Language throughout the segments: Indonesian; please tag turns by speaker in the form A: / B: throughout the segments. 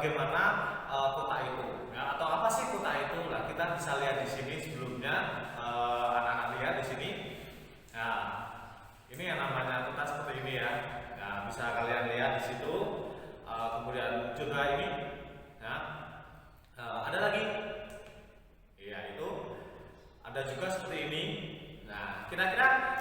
A: bagaimana kota itu, ya, atau apa sih kota itu? Nah, kita bisa lihat di sini sebelumnya, anak-anak lihat di sini. Nah, ini yang namanya kota seperti ini ya. Nah, bisa kalian lihat di situ. Kemudian juga ini, ya, ada lagi, ya itu, ada juga seperti ini. Nah, kira-kira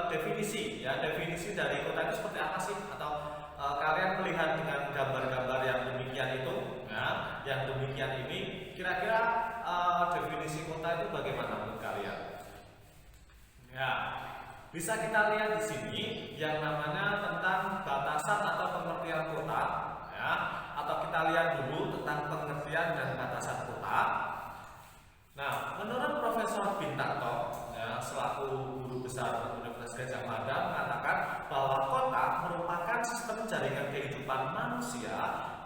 A: definisi dari kota itu seperti apa sih? Atau kalian melihat dengan gambar-gambar yang demikian itu, ya, yang demikian ini, kira-kira definisi kota itu bagaimana menurut kalian? Ya, bisa kita lihat di sini yang namanya tentang batasan atau pengertian kota, ya, atau kita lihat dulu tentang pengertian dan batasan kota. Nah, menurut Profesor Bintarto, ya, selaku guru besar Universitas Gadjah Mada, mengatakan bahwa kota merupakan sistem jaringan kehidupan manusia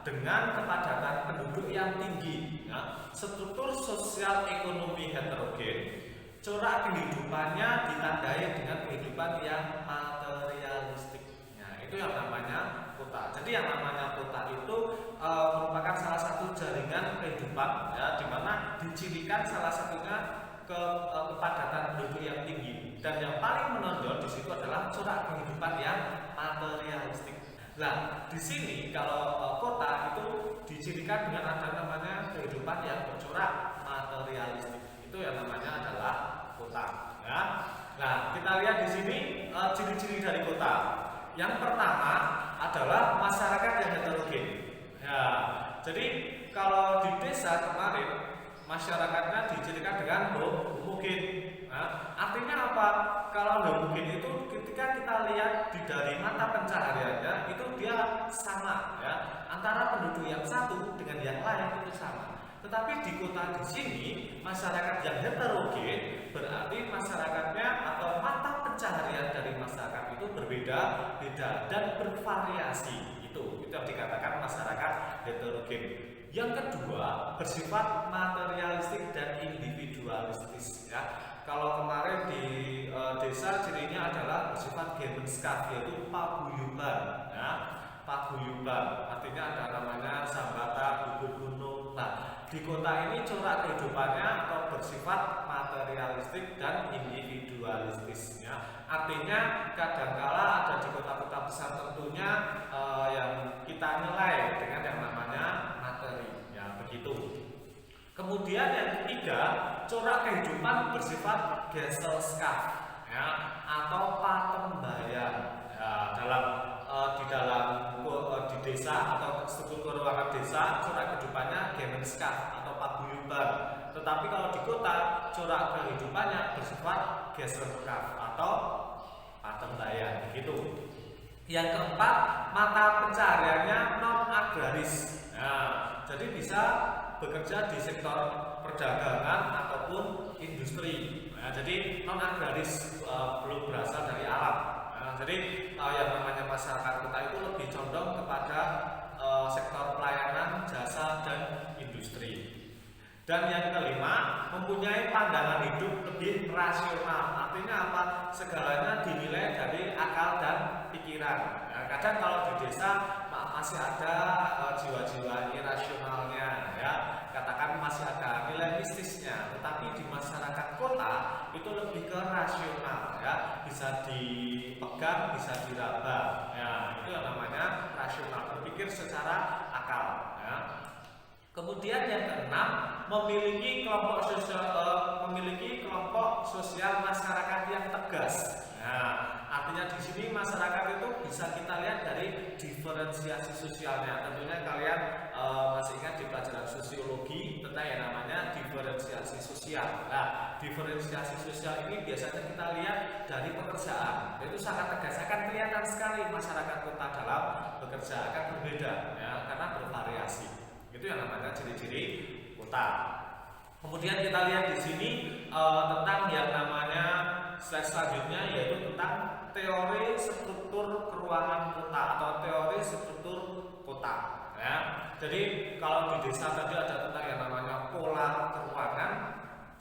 A: dengan kepadatan penduduk yang tinggi, ya, struktur sosial ekonomi heterogen, corak kehidupannya ditandai dengan kehidupan yang materialistik. Nah, itu yang namanya kota. Jadi yang namanya kota itu merupakan salah satu jaringan kehidupan, ya, di mana dicirikan salah satunya kepadatan penduduk yang tinggi, dan yang paling menonjol di situ adalah corak kehidupan yang materialistik. Nah, di sini kalau kota itu dicirikan dengan ada namanya kehidupan yang bercorak materialistik. Itu yang namanya adalah kota. Ya. Nah, kita lihat di sini ciri-ciri dari kota. Yang pertama adalah masyarakat yang heterogen. Ya, jadi kalau di desa kemarin masyarakatnya dicirikan dengan homogen. Nah, artinya apa? Kalau homogen itu ketika kita lihat dari mata pencahariannya itu dia sama, ya, antara penduduk yang satu dengan yang lain itu sama. Tetapi di kota di sini masyarakat yang heterogen berarti masyarakatnya atau mata pencaharian dari masyarakat itu berbeda-beda dan bervariasi. Itu yang dikatakan masyarakat heterogen. Yang kedua, bersifat materialistik dan individualistis, ya. Kalau kemarin di desa cirinya adalah bersifat Gemenschaft, yaitu paguyuban, ya. Paguyuban artinya ada namanya sambata, gugur gunung. Nah, di kota ini corak kehidupannya atau bersifat materialistik dan individualistis, ya. Artinya kadangkala ada di kota-kota besar tentunya yang kita nilai dengan yang namanya materi, ya, begitu. Kemudian yang ketiga, corak kehidupan bersifat Gesellschaft, ya, atau patembayan. Ya, di desa atau struktur keuangan desa corak kehidupannya Gemenschaft atau paguyuban. Tetapi kalau di kota corak kehidupannya bersifat Gesellschaft atau patembayan, begitu. Yang keempat, mata pencahariannya non agraris. Nah, jadi bisa bekerja di sektor perdagangan ataupun industri. Nah, jadi non agraris, belum berasal dari alam. Nah, jadi yang namanya masyarakat kota itu lebih condong kepada sektor pelayanan, jasa, dan industri. Dan yang kelima, mempunyai pandangan hidup lebih rasional. Artinya apa? Segalanya dinilai dari akal dan pikiran. Nah, kadang kalau di desa masih ada jiwa-jiwa irasionalnya, ya, katakan masih ada nilai mistisnya. Tetapi di masyarakat kota itu lebih ke rasional, ya, bisa dipegang, bisa diraba. Ya, itu yang namanya rasional, berpikir secara akal, ya. Kemudian yang keenam, memiliki kelompok sosial masyarakat yang tegas. Nah, artinya di sini masyarakat itu bisa kita lihat dari diferensiasi sosialnya. Tentunya kalian masih ingat di pelajaran sosiologi tentang yang namanya diferensiasi sosial. Nah, diferensiasi sosial ini biasanya kita lihat dari pekerjaan. Itu sangat tegas, akan kelihatan sekali masyarakat kota dalam bekerja akan berbeda, ya, karena bervariasi. Itu yang namanya ciri-ciri kota. Kemudian kita lihat di sini tentang yang namanya slide selanjutnya, yaitu tentang teori struktur keruangan kota atau teori struktur kota. Ya. Jadi kalau di desa tadi ada tentang yang namanya pola keruangan,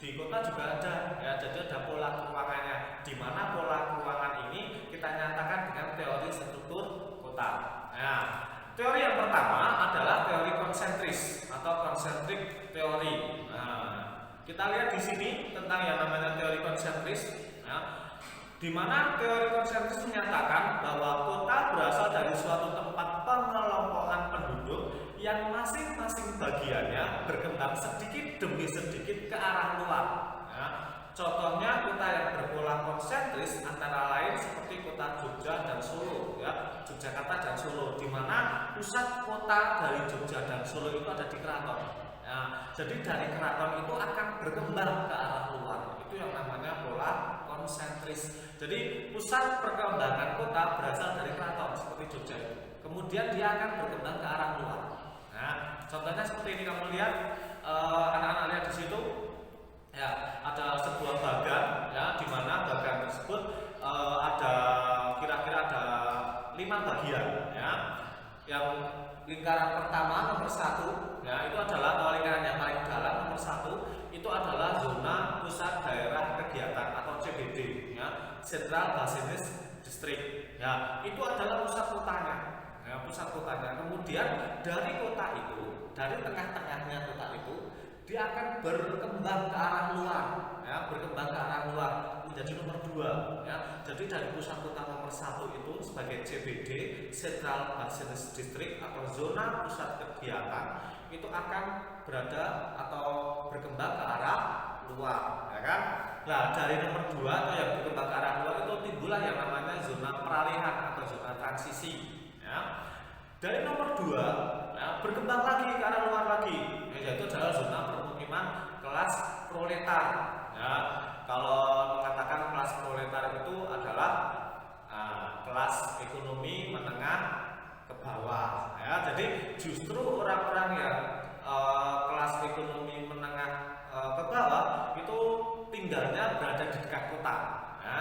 A: di kota juga ada. Ya, jadi ada pola keruangannya. Di mana pola keruangan ini kita nyatakan dengan teori struktur kota. Nah, teori yang pertama tentang yang namanya teori konsentris, ya, di mana teori konsentris menyatakan bahwa kota berasal dari suatu tempat pengelompokan penduduk yang masing-masing bagiannya berkembang sedikit demi sedikit ke arah luar. Ya. Contohnya kota yang berpola konsentris antara lain seperti kota Jogja dan Solo, ya, Yogyakarta dan Solo, di mana pusat kota dari Jogja dan Solo itu ada di keraton. Ya, jadi dari keraton itu akan berkembang ke arah luar. Itu yang namanya pola konsentris. Jadi pusat perkembangan kota berasal dari keraton seperti Jogja itu. Kemudian dia akan berkembang ke arah luar. Nah, contohnya seperti ini, kamu lihat, anak-anak lihat di situ. Ya, ada sebuah bagan, ya, di mana bagan tersebut ada kira-kira ada 5 bagian, ya. Yang lingkaran pertama nomor 1, ya, itu adalah lingkaran yang paling dalam nomor 1 itu adalah zona pusat daerah kegiatan atau CBD, ya, Central Business District. Ya, itu adalah pusat kotanya, ya, pusat kotanya. Kemudian dari kota itu, dari tengah-tengahnya kota itu, dia akan berkembang ke arah luar, ya, berkembang ke arah luar menjadi nomor 2, ya. Jadi dari pusat kota nomor 1 itu sebagai CBD, Central Business District atau zona pusat kegiatan, itu akan berada atau berkembang ke arah luar, ya kan? Nah, dari nomor 2 atau yang berkembang ke arah luar itu timbullah yang namanya zona peralihan atau zona transisi, ya. Dari nomor 2, ya, berkembang lagi ke arah luar lagi, ya, yaitu adalah zona permukiman kelas proletar. Ya, kalau mengatakan kelas proletar itu adalah kelas ekonomi menengah ke bawah. Ya, jadi justru orang-orang yang kelas ekonomi menengah ke bawah itu tinggalnya berada di dekat kota. Ya.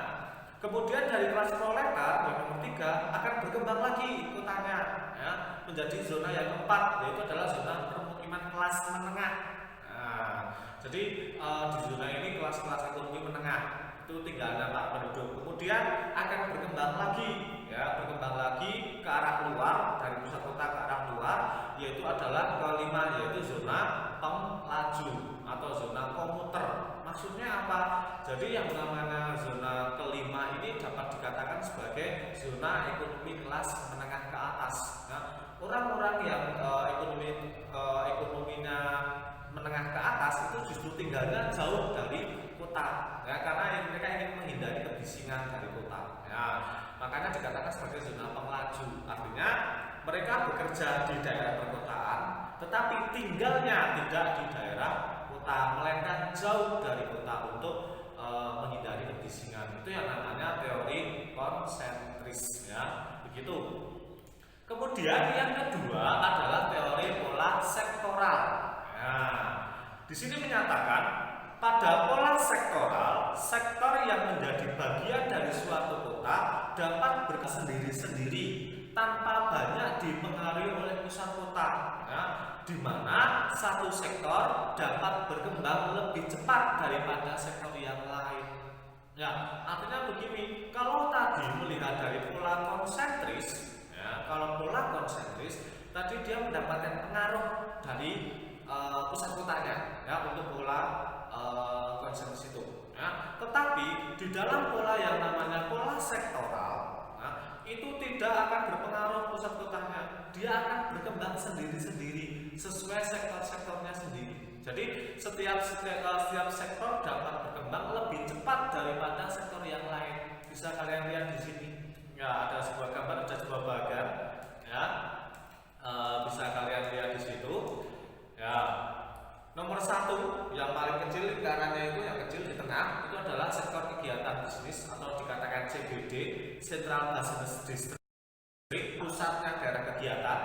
A: Kemudian dari kelas proletar yang nomor 3 akan berkembang lagi kotanya, ya, menjadi zona yang keempat, yaitu adalah zona permukiman kelas menengah. Nah, jadi di zona ini kelas-kelas ekonomi menengah itu tinggal ada penduduk. Kemudian akan berkembang lagi, ya, berkembang lagi ke arah luar, dari pusat kota ke arah luar, yaitu adalah kelima, yaitu zona penglaju atau zona komuter. Maksudnya apa? Jadi yang namanya zona kelima ini dapat dikatakan sebagai zona ekonomi kelas menengah ke atas. Nah, orang-orang yang ekonominya menengah ke atas itu justru tinggalnya jauh dari kota, ya, karena mereka ingin menghindari kebisingan dari kota. Ya, makanya dikatakan sebagai zona penglaju. Artinya mereka bekerja di daerah perkotaan, tetapi tinggalnya tidak di daerah kota, melainkan jauh dari kota untuk menghindari kebisingan. Itu yang namanya teori konsentris, ya, begitu. Kemudian yang kedua adalah teori pola sektoral. Nah, di sini menyatakan pada pola sektoral, sektor yang menjadi bagian dari suatu kota dapat berkembang sendiri-sendiri tanpa banyak dipengaruhi oleh pusat kota, ya, di mana satu sektor dapat berkembang lebih cepat daripada sektor yang lain. Ya, artinya begini, kalau tadi melihat dari pola konsentris, ya, kalau pola konsentris tadi dia mendapatkan pengaruh dari pusat kotanya, ya, untuk pola konsentris itu. Ya. Tetapi di dalam pola yang namanya pola sektoral, itu tidak akan berpengaruh pusat kotanya, dia akan berkembang sendiri-sendiri sesuai sektor-sektornya sendiri. Jadi setiap sektor dapat berkembang lebih cepat daripada sektor yang lain. Bisa kalian lihat di sini, ya, ada sebuah gambar, ada sebuah bagan, ya, bisa kalian lihat di situ, ya. Nomor 1 yang paling kecil lingkarannya itu yang kecil di tengah itu adalah sektor kegiatan bisnis atau dikatakan CBD, Central Business District, pusatnya daerah kegiatan.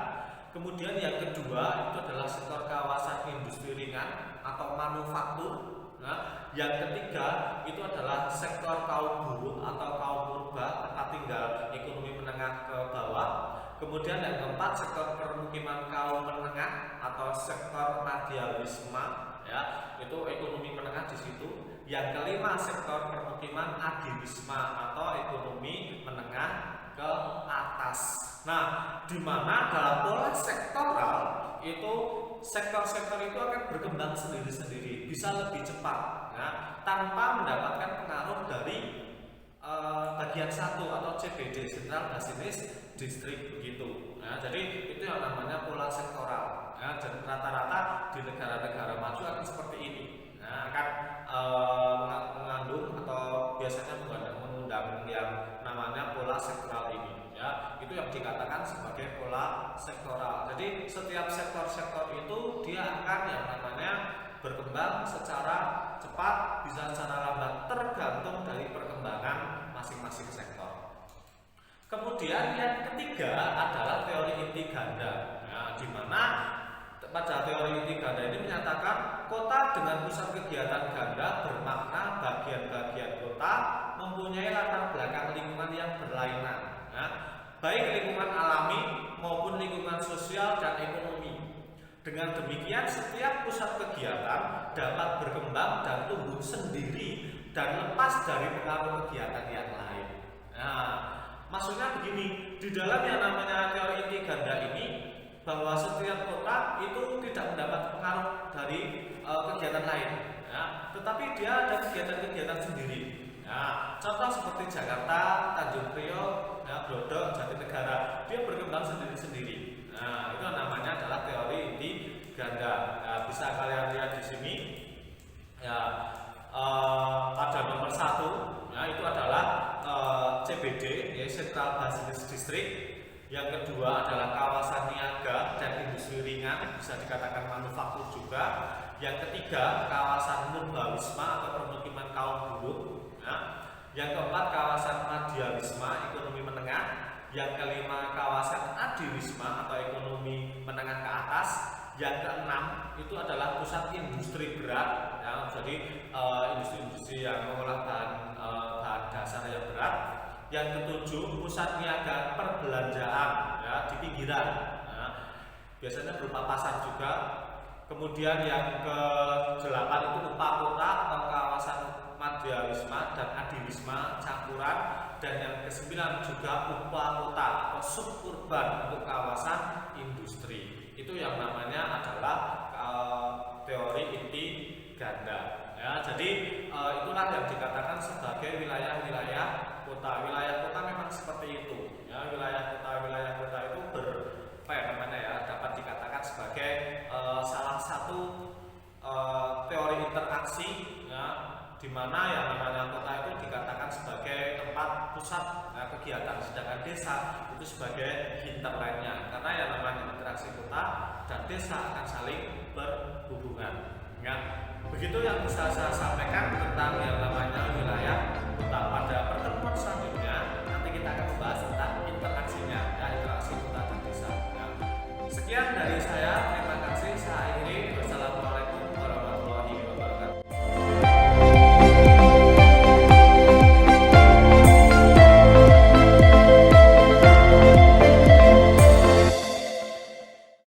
A: Kemudian yang kedua itu adalah sektor kawasan industri ringan atau manufaktur. Nah, yang ketiga itu adalah sektor kaum buruh atau kaum purba, tempat tinggal ekonomi menengah ke bawah. Kemudian yang keempat sektor permukiman kaum menengah atau sektor radialisme, ya, itu ekonomi menengah di situ. Yang kelima sektor permukiman adiwisma atau ekonomi menengah ke atas. Nah, di mana dalam pola sektoral itu sektor-sektor itu akan berkembang sendiri-sendiri, bisa lebih cepat. ya, tanpa mendapatkan pengaruh dari bagian satu atau CBD Central Business District begitu. Ya, jadi itu yang namanya pola sektoral. Ya, dan rata-rata di negara-negara maju akan seperti ini. Nah, akan mengandung atau biasanya mengundang yang namanya pola sektoral ini. Ya, itu yang dikatakan sebagai pola sektoral. Jadi setiap sektor-sektor itu dia akan yang namanya berkembang secara cepat, bisa secara lambat, tergantung dari perkembangan masing-masing sektor. Kemudian yang ketiga adalah teori inti ganda, ya, di mana pada teori inti ganda ini menyatakan kota dengan pusat kegiatan ganda bermakna bagian-bagian kota mempunyai latar belakang lingkungan yang berlainan, ya, baik lingkungan alami maupun lingkungan sosial dan ekonomi. Dengan demikian, setiap pusat kegiatan dapat berkembang dan tumbuh sendiri dan lepas dari pengaruh kegiatan yang lain. Nah, maksudnya begini, di dalam yang namanya teori inti ganda ini, bahwa setiap kota itu tidak mendapat pengaruh dari kegiatan lain, ya, tetapi dia ada kegiatan-kegiatan sendiri. Ya, contoh seperti Jakarta, Tanjung Priok, ya, Glodok, Jatinegara, dia berkembang sendiri-sendiri. Nah, itu namanya adalah teori inti ganda. Nah, bisa kalian lihat di sini. Ya, pada nomor 1, ya, itu adalah CBD, ya, Central Business District. Yang kedua adalah kawasan niaga dan industri ringan, bisa dikatakan manufaktur juga. Yang ketiga, kawasan Nurbawisma atau permukiman kaum buruh. Ya. Yang keempat, kawasan Madyawisma, ekonomi menengah. Yang kelima, kawasan Adiwisma atau ekonomi menengah ke atas. Yang keenam itu adalah pusat industri berat, ya, jadi industri-industri yang mengolah bahan dasar yang berat. Yang ketujuh, pusat niaga perbelanjaan, ya, di pinggiran, ya, biasanya berupa pasar juga. Kemudian yang ke-8 itu upah kota atau kawasan Madyawisma dan Adiwisma campuran. Dan yang ke-9 juga upah kota atau suburban untuk kawasan industri. Itu yang namanya adalah teori inti ganda. Ya, jadi itulah yang dikatakan sebagai wilayah-wilayah kota. Wilayah kota memang seperti itu. Ya, wilayah kota itu dapat dikatakan sebagai salah satu teori interaksi, ya, di mana yang namanya kota itu dikatakan sebagai tempat pusat, ya, kegiatan, sedangkan desa itu sebagai hinterlandnya, karena yang namanya interaksi kota dan desa akan saling berhubungan. Ya, begitu yang bisa saya sampaikan tentang yang namanya wilayah